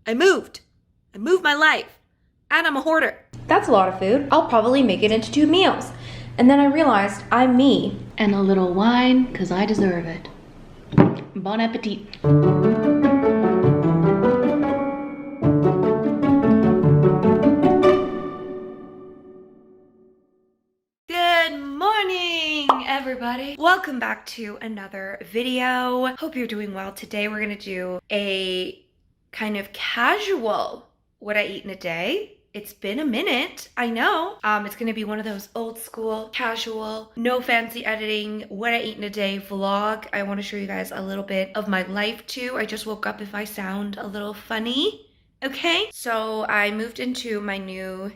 I moved my life, and I'm a hoarder. That's a lot of food. I'll probably make it into 2 meals. And then I realized I'm me. And a little wine, because I deserve it. Bon appetit. Good morning, everybody. Welcome back to another video. Hope you're doing well. Today we're gonna do a kind of casual what I eat in a day. It's been a minute, I know. It's gonna be one of those old school, casual, no fancy editing, what I eat in a day vlog. I wanna show you guys a little bit of my life too. I just woke up if I sound a little funny, okay? So I moved into my new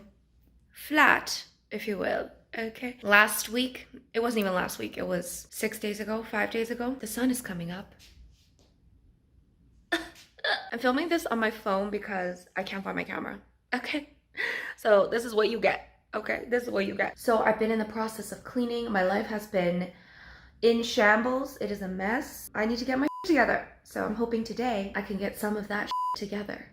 flat, if you will. Okay. Last week, it wasn't even last week, it was 6 days ago, 5 days ago. The sun is coming up. I'm filming this on my phone because I can't find my camera. Okay. So this is what you get. Okay, this is what you get. So I've been in the process of cleaning. My life has been in shambles. It is a mess. I need to get my together. So I'm hoping today I can get some of that together.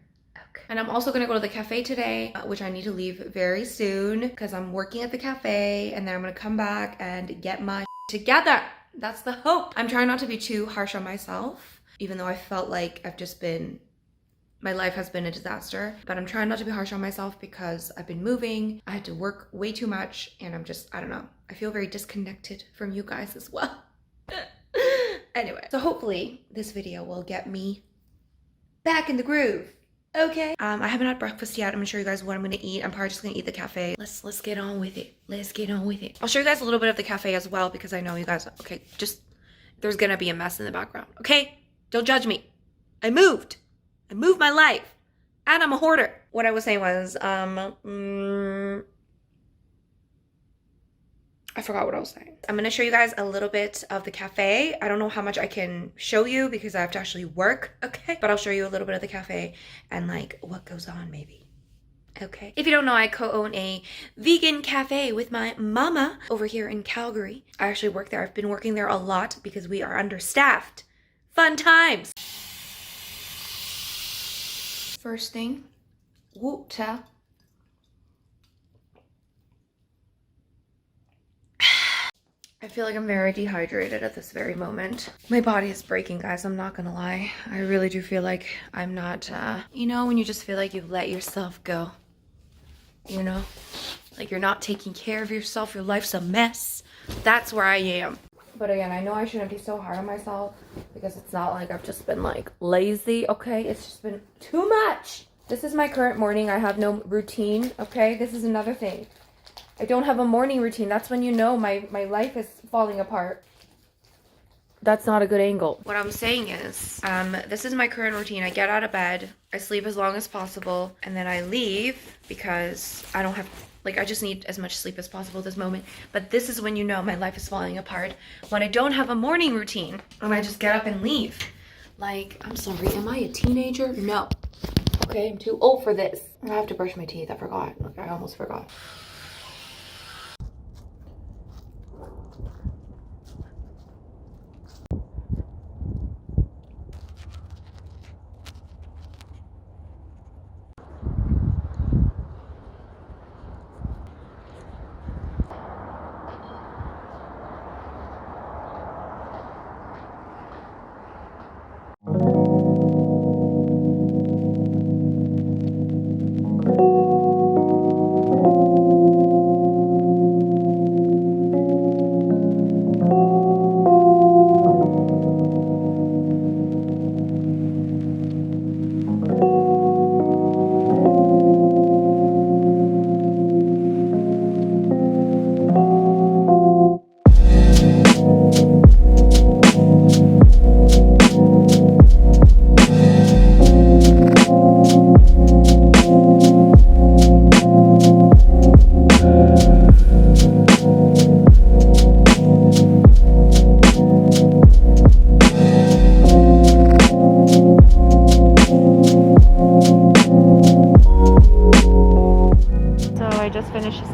And I'm also gonna go to the cafe today, which I need to leave very soon because I'm working at the cafe, and then I'm gonna come back and get my together. That's the hope. I'm trying not to be too harsh on myself, even though I felt like my life has been a disaster, but I'm trying not to be harsh on myself because I've been moving. I had to work way too much, and I don't know. I feel very disconnected from you guys as well. Anyway, so hopefully this video will get me back in the groove. Okay. I haven't had breakfast yet. I'm gonna show you guys what I'm gonna eat. I'm probably just gonna eat the cafe. Let's get on with it. Let's get on with it. I'll show you guys a little bit of the cafe as well because I know you guys, okay, just, there's gonna be a mess in the background, okay? Don't judge me. I moved my life, and I'm a hoarder. What I was saying was, I forgot what I was saying. I'm gonna show you guys a little bit of the cafe. I don't know how much I can show you because I have to actually work, okay? But I'll show you a little bit of the cafe and like what goes on maybe. Okay. If you don't know, I co-own a vegan cafe with my mama over here in Calgary. I actually work there. I've been working there a lot because we are understaffed. Fun times. First thing, water. I feel like I'm very dehydrated at this very moment. My body is breaking, guys. I'm not gonna lie. I really do feel like I'm not, you know, when you just feel like you've let yourself go, you know, like you're not taking care of yourself. Your life's a mess. That's where I am. But again, I know I shouldn't be so hard on myself because it's not like I've just been like lazy, okay? It's just been too much. This is my current morning. I have no routine, okay? This is another thing. I don't have a morning routine. That's when you know my life is falling apart. That's not a good angle. What I'm saying is, this is my current routine. I get out of bed, I sleep as long as possible, and then I leave because I don't have, like, I just need as much sleep as possible at this moment. But this is when you know my life is falling apart. When I don't have a morning routine and I just get up and leave. Like, I'm sorry, am I a teenager? No. Okay, I'm too old for this. I have to brush my teeth. I forgot. Like, I almost forgot.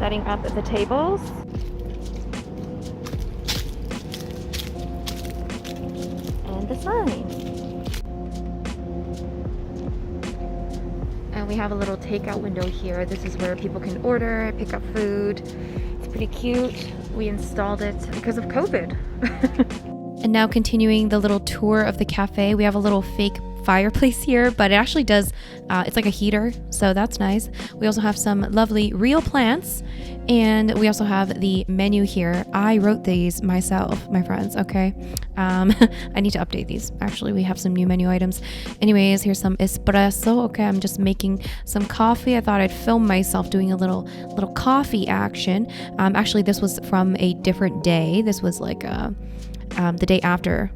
setting up the tables. And the sign. And we have a little takeout window here. This is where people can order, pick up food. It's pretty cute. We installed it because of COVID. And now continuing the little tour of the cafe, we have a little fake fireplace here, but it actually does, it's like a heater, so that's nice. We also have some lovely real plants, and we also have the menu here. I wrote these myself, my friends, okay? I need to update these. Actually, we have some new menu items. Anyways, here's some espresso. Okay, I'm just making some coffee. I thought I'd film myself doing a little coffee action. Actually, this was from a different day. This was like the day after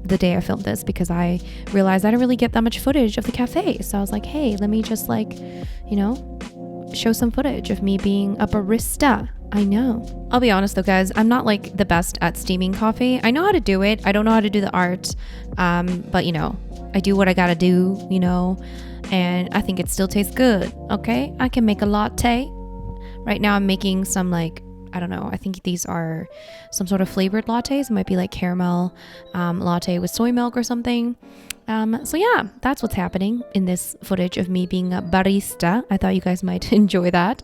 the day I filmed this, because I realized I didn't really get that much footage of the cafe. So I was like, hey, let me just show some footage of me being a barista. I know. I'll be honest though, guys, I'm not like the best at steaming coffee. I know how to do it. I don't know how to do the art. But I do what I gotta do, and I think it still tastes good. Okay. I can make a latte. Right now I'm making some I don't know. I think these are some sort of flavored lattes. It might be like caramel latte with soy milk or something. So yeah, that's what's happening in this footage of me being a barista. I thought you guys might enjoy that.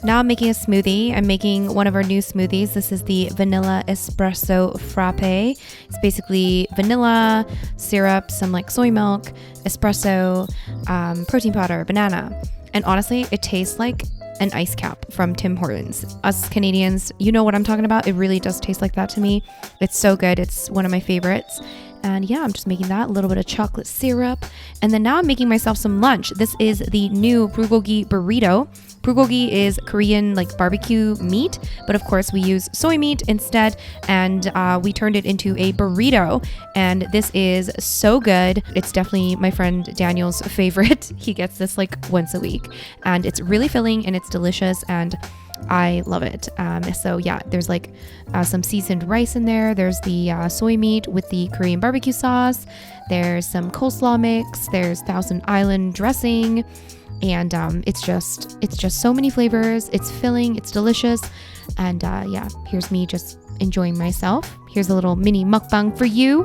Now I'm making a smoothie. I'm making one of our new smoothies. This is the vanilla espresso frappe. It's basically vanilla, syrup, some soy milk, espresso, protein powder, banana. And honestly, it tastes like an ice cap from Tim Hortons. Us Canadians, you know what I'm talking about. It really does taste like that to me. It's so good. It's one of my favorites. And yeah, I'm just making that, a little bit of chocolate syrup. And then now I'm making myself some lunch. This is the new bulgogi burrito. Bulgogi is Korean barbecue meat, but of course we use soy meat instead, and we turned it into a burrito, and this is so good. It's definitely my friend Daniel's favorite. He gets this once a week, and it's really filling and it's delicious, and I love it. So yeah, there's some seasoned rice in there. There's the soy meat with the Korean barbecue sauce. There's some coleslaw mix. There's Thousand Island dressing. And it's just so many flavors. It's filling, it's delicious, and yeah, here's me just enjoying myself. Here's a little mini mukbang for you.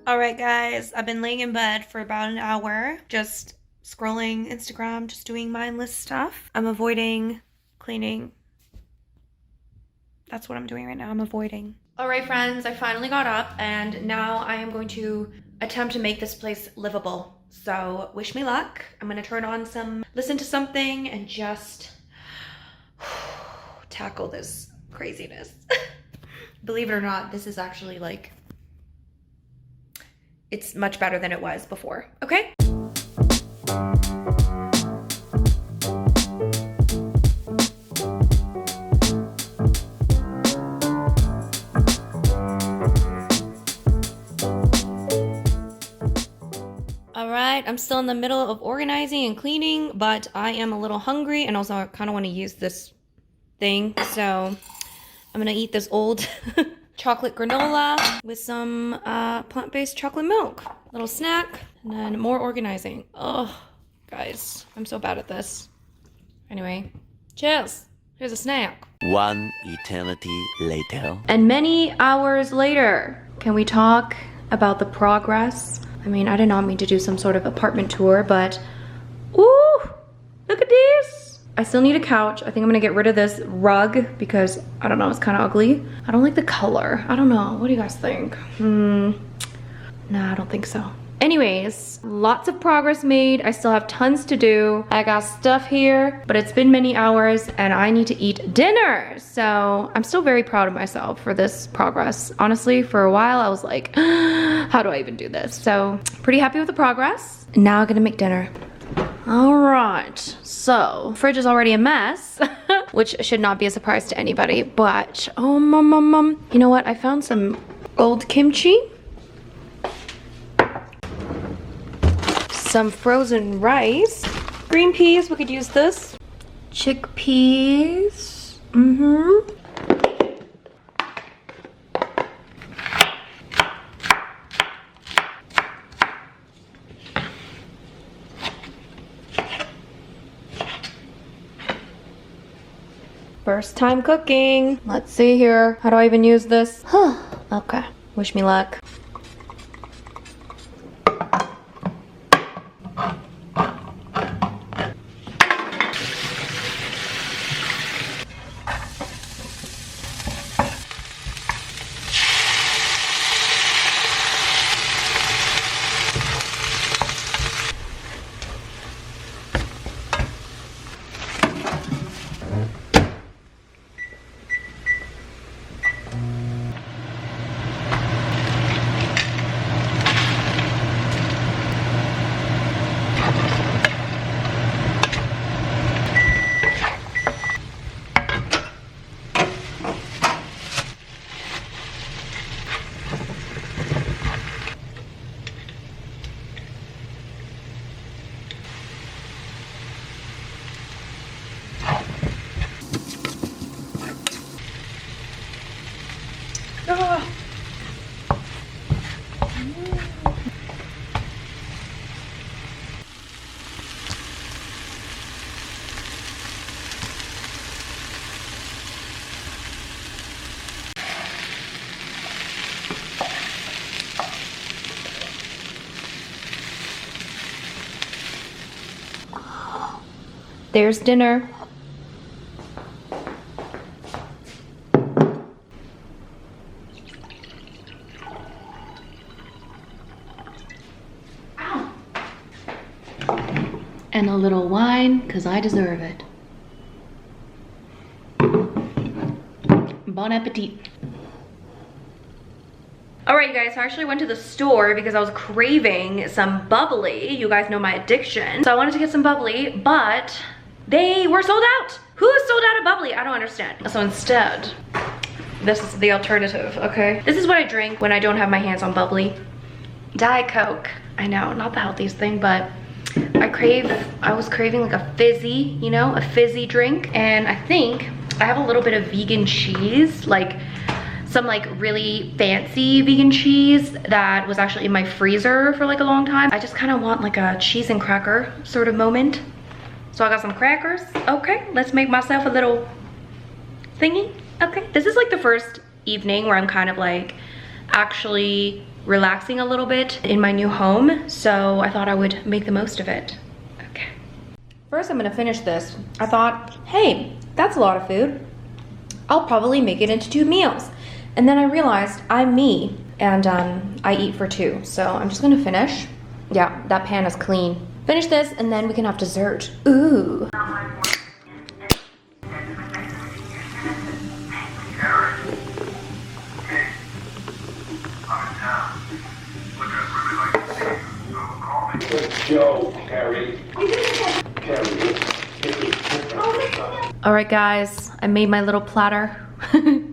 All right, guys, I've been laying in bed for about an hour, just scrolling Instagram, just doing mindless stuff. I'm avoiding cleaning. That's what I'm doing right now. I'm avoiding. All right, friends, I finally got up, and now I am going to attempt to make this place livable. So wish me luck. I'm gonna turn on listen to something, and just tackle this craziness. Believe it or not, this is actually it's much better than it was before, okay? Alright, I'm still in the middle of organizing and cleaning, but I am a little hungry, and also I kind of want to use this thing, so I'm gonna eat this old chocolate granola with some plant-based chocolate milk. Little snack, and then more organizing. Oh, guys, I'm so bad at this. Anyway, cheers. Here's a snack. One eternity later. And many hours later, can we talk about the progress? I mean, I did not mean to do some sort of apartment tour, but ooh, look at this. I still need a couch. I think I'm gonna get rid of this rug because I don't know, it's kind of ugly. I don't like the color. I don't know. What do you guys think? Nah, I don't think so. Anyways, lots of progress made. I still have tons to do. I got stuff here, but it's been many hours and I need to eat dinner. So I'm still very proud of myself for this progress. Honestly, for a while I was like, how do I even do this? So pretty happy with the progress. Now I'm gonna make dinner. All right, so fridge is already a mess, which should not be a surprise to anybody, but you know what? I found some old kimchi, some frozen rice, green peas, we could use this, chickpeas, First time cooking. Let's see here. How do I even use this? Okay. Wish me luck. There's dinner. And a little wine, because I deserve it. Bon appetit. Alright, you guys, so I actually went to the store because I was craving some bubbly. You guys know my addiction. So I wanted to get some bubbly, but they were sold out. Who is sold out of bubbly? I don't understand. So instead, this is the alternative, okay? This is what I drink when I don't have my hands on bubbly. Diet Coke. I know, not the healthiest thing, but I was craving like a fizzy, you know, a fizzy drink. And I think I have a little bit of vegan cheese, like some like really fancy vegan cheese that was actually in my freezer for like a long time. I just kind of want like a cheese and cracker sort of moment. So I got some crackers. Okay, let's make myself a little thingy. Okay, this is like the first evening where I'm kind of like actually relaxing a little bit in my new home. So I thought I would make the most of it. Okay. First, I'm gonna finish this. I thought, hey, that's a lot of food. I'll probably make it into 2 meals. And then I realized I'm me and I eat for 2. So I'm just gonna finish. Yeah, that pan is clean. Finish this and then we can have dessert. Ooh. All right, guys, I made my little platter.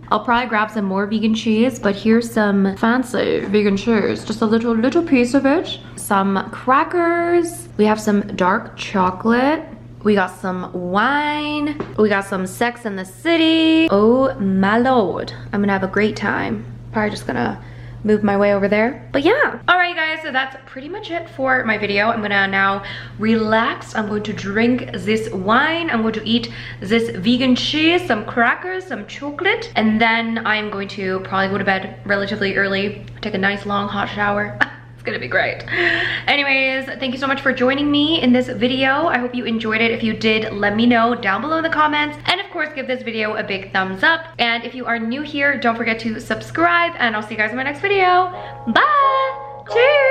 I'll probably grab some more vegan cheese, but here's some fancy vegan cheese. Just a little piece of it. Some crackers. We have some dark chocolate. We got some wine. We got some Sex and the City. Oh my lord. I'm gonna have a great time. Probably just gonna move my way over there. But yeah. All right, guys, so that's pretty much it for my video. I'm gonna now relax. I'm going to drink this wine. I'm going to eat this vegan cheese, some crackers, some chocolate, and then I'm going to probably go to bed relatively early, take a nice long hot shower. It's gonna be great. Anyways, thank you so much for joining me in this video. I hope you enjoyed it. If you did, let me know down below in the comments. And of course, give this video a big thumbs up. And if you are new here, don't forget to subscribe, and I'll see you guys in my next video. Bye! Cheers!